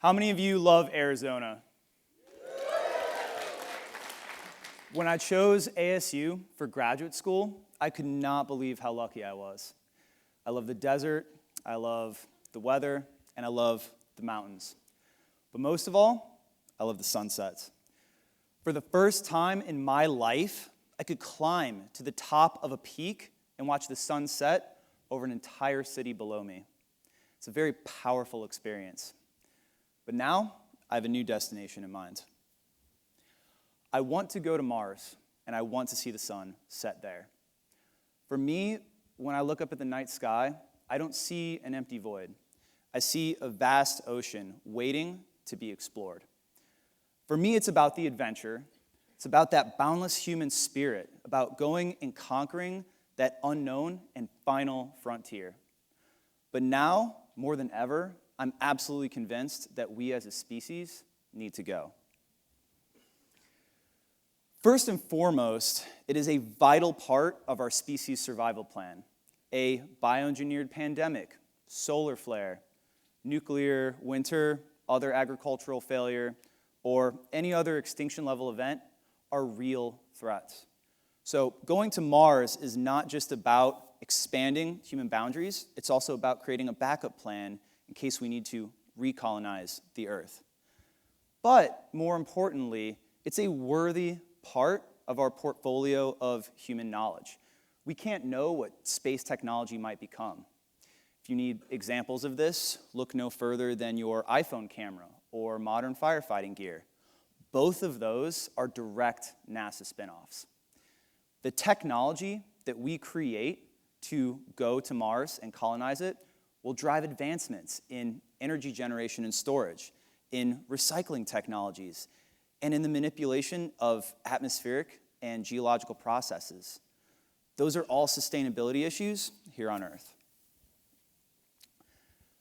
How many of you love Arizona? When I chose ASU for graduate school, I could not believe how lucky I was. I love the desert, I love the weather, and I love the mountains. But most of all, I love the sunsets. For the first time in my life, I could climb to the top of a peak and watch the sun set over an entire city below me. It's a very powerful experience. But now, I have a new destination in mind. I want to go to Mars, and I want to see the sun set there. For me, when I look up at the night sky, I don't see an empty void. I see a vast ocean waiting to be explored. For me, it's about the adventure. It's about that boundless human spirit, about going and conquering that unknown and final frontier. But now, more than ever, I'm absolutely convinced that we as a species need to go. First and foremost, it is a vital part of our species survival plan. A bioengineered pandemic, solar flare, nuclear winter, other agricultural failure, or any other extinction level event are real threats. So going to Mars is not just about expanding human boundaries, it's also about creating a backup plan in case we need to recolonize the Earth. But more importantly, it's a worthy part of our portfolio of human knowledge. We can't know what space technology might become. If you need examples of this, look no further than your iPhone camera or modern firefighting gear. Both of those are direct NASA spinoffs. The technology that we create to go to Mars and colonize it will drive advancements in energy generation and storage, in recycling technologies, and in the manipulation of atmospheric and geological processes. Those are all sustainability issues here on Earth.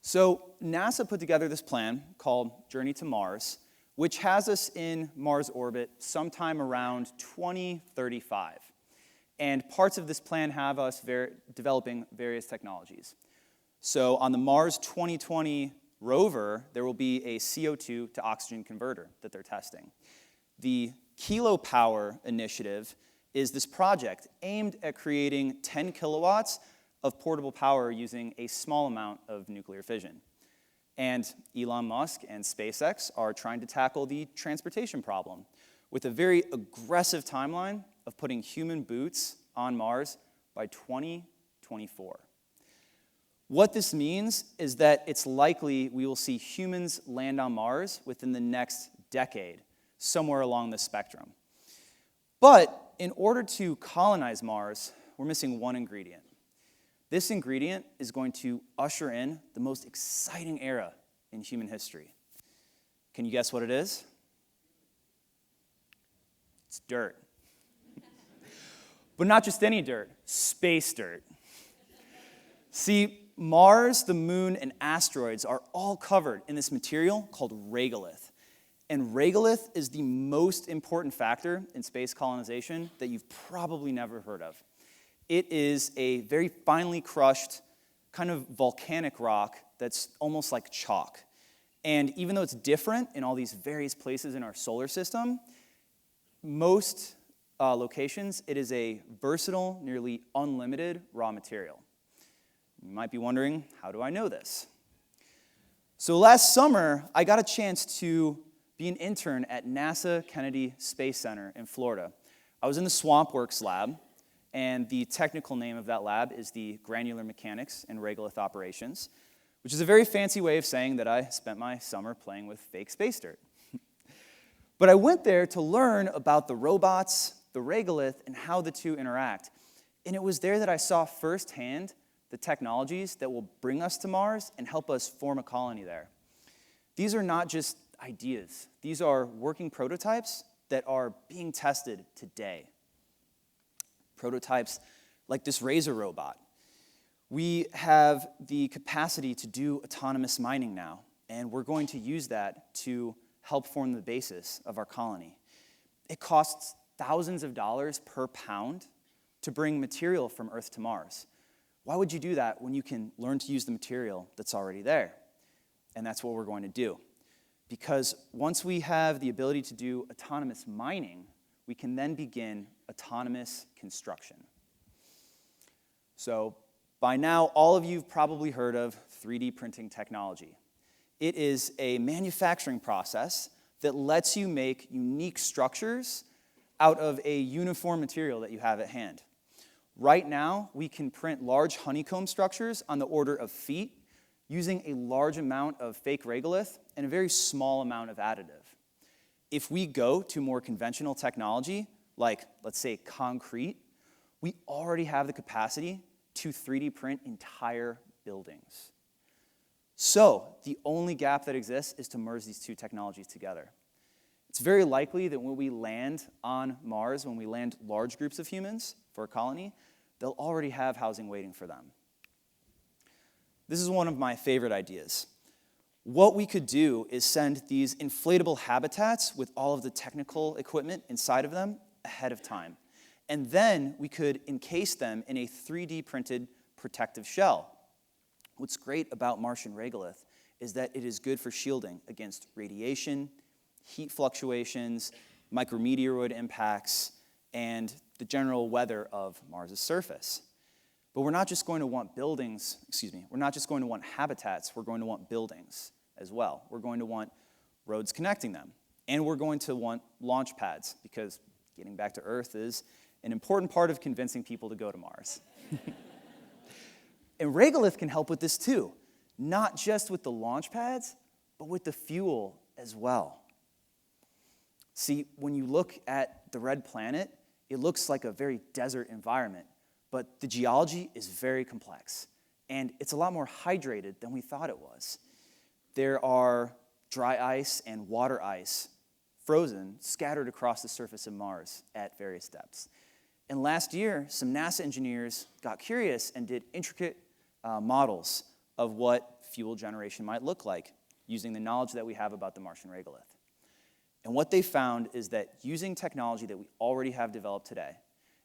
So NASA put together this plan called Journey to Mars, which has us in Mars orbit sometime around 2035. And parts of this plan have us developing various technologies. So on the Mars 2020 rover, there will be a CO2 to oxygen converter that they're testing. The Kilopower initiative is this project aimed at creating 10 kilowatts of portable power using a small amount of nuclear fission. And Elon Musk and SpaceX are trying to tackle the transportation problem with a very aggressive timeline of putting human boots on Mars by 2024. What this means is that it's likely we will see humans land on Mars within the next decade, somewhere along this spectrum. But in order to colonize Mars, we're missing one ingredient. This ingredient is going to usher in the most exciting era in human history. Can you guess what it is? It's dirt. But not just any dirt, space dirt. See, Mars, the moon, and asteroids are all covered in this material called regolith. And regolith is the most important factor in space colonization that you've probably never heard of. It is a very finely crushed kind of volcanic rock that's almost like chalk. And even though it's different in all these various places in our solar system, most locations, it is a versatile, nearly unlimited raw material. You might be wondering, how do I know this? So last summer, I got a chance to be an intern at NASA Kennedy Space Center in Florida. I was in the SwampWorks lab, and the technical name of that lab is the Granular Mechanics and Regolith Operations, which is a very fancy way of saying that I spent my summer playing with fake space dirt. But I went there to learn about the robots, the regolith, and how the two interact. And it was there that I saw firsthand the technologies that will bring us to Mars and help us form a colony there. These are not just ideas. These are working prototypes that are being tested today. Prototypes like this razor robot. We have the capacity to do autonomous mining now, and we're going to use that to help form the basis of our colony. It costs thousands of dollars per pound to bring material from Earth to Mars. Why would you do that when you can learn to use the material that's already there? And that's what we're going to do. because once we have the ability to do autonomous mining, we can then begin autonomous construction. So by now, all of you have probably heard of 3D printing technology. It is a manufacturing process that lets you make unique structures out of a uniform material that you have at hand. Right now, we can print large honeycomb structures on the order of feet using a large amount of fake regolith and a very small amount of additive. If we go to more conventional technology, like, let's say, concrete, we already have the capacity to 3D print entire buildings. So the only gap that exists is to merge these two technologies together. It's very likely that when we land on Mars, when we land large groups of humans for a colony, they'll already have housing waiting for them. This is one of my favorite ideas. What we could do is send these inflatable habitats with all of the technical equipment inside of them ahead of time. And then we could encase them in a 3D printed protective shell. What's great about Martian regolith is that it is good for shielding against radiation, heat fluctuations, micrometeoroid impacts, and the general weather of Mars' surface. But we're not just going to want we're not just going to want habitats, we're going to want buildings as well. We're going to want roads connecting them. And we're going to want launch pads, because getting back to Earth is an important part of convincing people to go to Mars. And regolith can help with this too, not just with the launch pads, but with the fuel as well. See, when you look at the red planet, it looks like a very desert environment, but the geology is very complex, and it's a lot more hydrated than we thought it was. There are dry ice and water ice frozen, scattered across the surface of Mars at various depths. And last year, some NASA engineers got curious and did intricate models of what fuel generation might look like using the knowledge that we have about the Martian regolith. And what they found is that using technology that we already have developed today,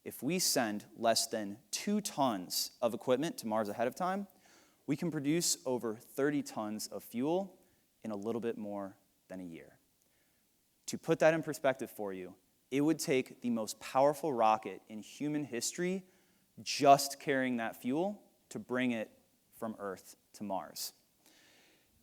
if we send less than 2 tons of equipment to Mars ahead of time, we can produce over 30 tons of fuel in a little bit more than a year. To put that in perspective for you, it would take the most powerful rocket in human history just carrying that fuel to bring it from Earth to Mars.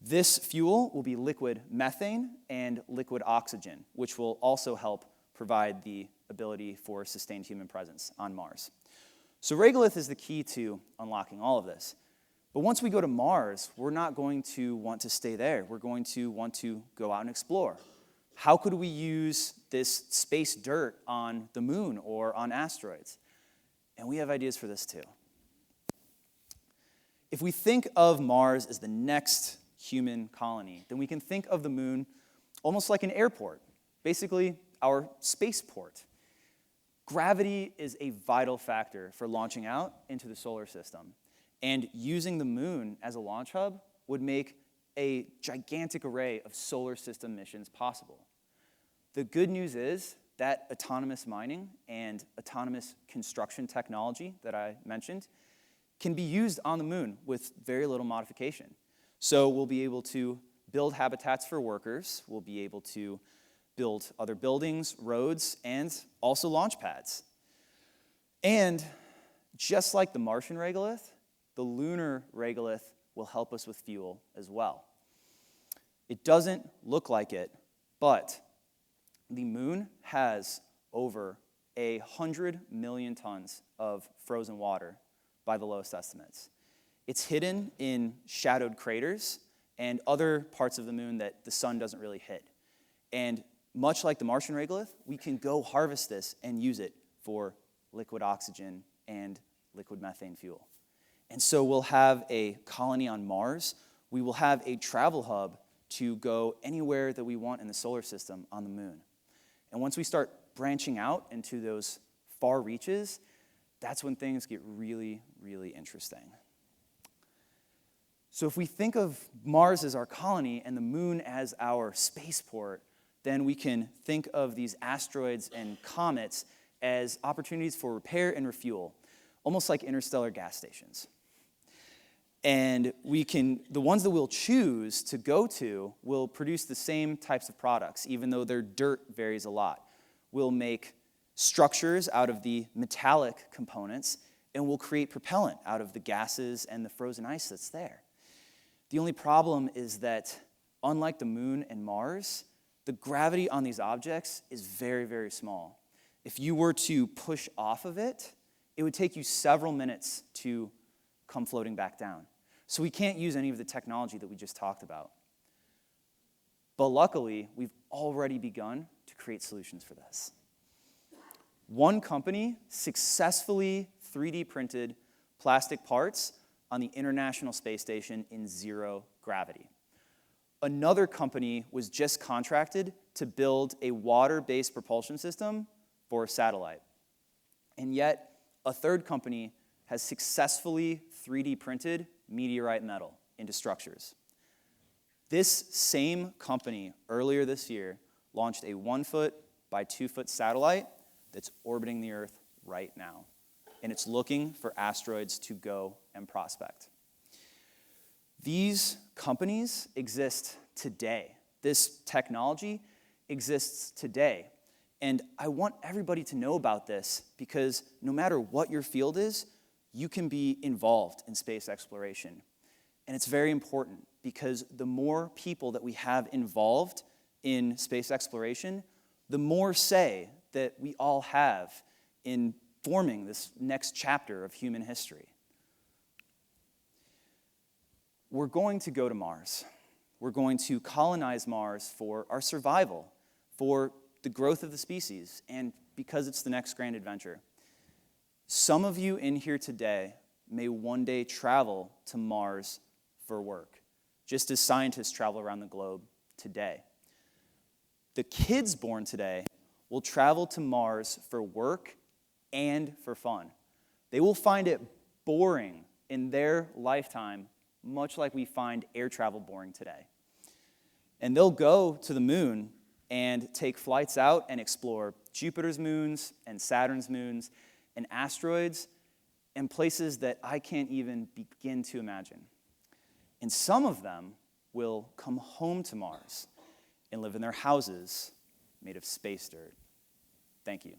This fuel will be liquid methane and liquid oxygen, which will also help provide the ability for sustained human presence on Mars. So regolith is the key to unlocking all of this. But once we go to Mars, we're not going to want to stay there. We're going to want to go out and explore. How could we use this space dirt on the moon or on asteroids? And we have ideas for this too. If we think of Mars as the next human colony, then we can think of the moon almost like an airport, basically our spaceport. Gravity is a vital factor for launching out into the solar system, and using the moon as a launch hub would make a gigantic array of solar system missions possible. The good news is that autonomous mining and autonomous construction technology that I mentioned can be used on the moon with very little modification. So we'll be able to build habitats for workers, we'll be able to build other buildings, roads, and also launch pads. And just like the Martian regolith, the lunar regolith will help us with fuel as well. It doesn't look like it, but the moon has over 100 million tons of frozen water by the lowest estimates. It's hidden in shadowed craters and other parts of the moon that the sun doesn't really hit. And much like the Martian regolith, we can go harvest this and use it for liquid oxygen and liquid methane fuel. And so we'll have a colony on Mars. We will have a travel hub to go anywhere that we want in the solar system on the moon. And once we start branching out into those far reaches, that's when things get really, really interesting. So if we think of Mars as our colony and the moon as our spaceport, then we can think of these asteroids and comets as opportunities for repair and refuel, almost like interstellar gas stations. And the ones that we'll choose to go to will produce the same types of products, even though their dirt varies a lot. We'll make structures out of the metallic components, and we'll create propellant out of the gases and the frozen ice that's there. The only problem is that, unlike the moon and Mars, the gravity on these objects is very, very small. If you were to push off of it, it would take you several minutes to come floating back down. So we can't use any of the technology that we just talked about. But luckily, we've already begun to create solutions for this. One company successfully 3D printed plastic parts on the International Space Station in 0 gravity. Another company was just contracted to build a water-based propulsion system for a satellite. And yet, a third company has successfully 3D printed meteorite metal into structures. This same company, earlier this year, launched a 1-foot by 2-foot satellite that's orbiting the Earth right now. And it's looking for asteroids to go and prospect. These companies exist today. This technology exists today. And I want everybody to know about this because no matter what your field is, you can be involved in space exploration. And it's very important because the more people that we have involved in space exploration, the more say that we all have in forming this next chapter of human history. We're going to go to Mars. We're going to colonize Mars for our survival, for the growth of the species, and because it's the next grand adventure. Some of you in here today may one day travel to Mars for work, just as scientists travel around the globe today. The kids born today will travel to Mars for work and for fun. They will find it boring in their lifetime, much like we find air travel boring today. And they'll go to the moon and take flights out and explore Jupiter's moons and Saturn's moons and asteroids and places that I can't even begin to imagine. And some of them will come home to Mars and live in their houses made of space dirt. Thank you.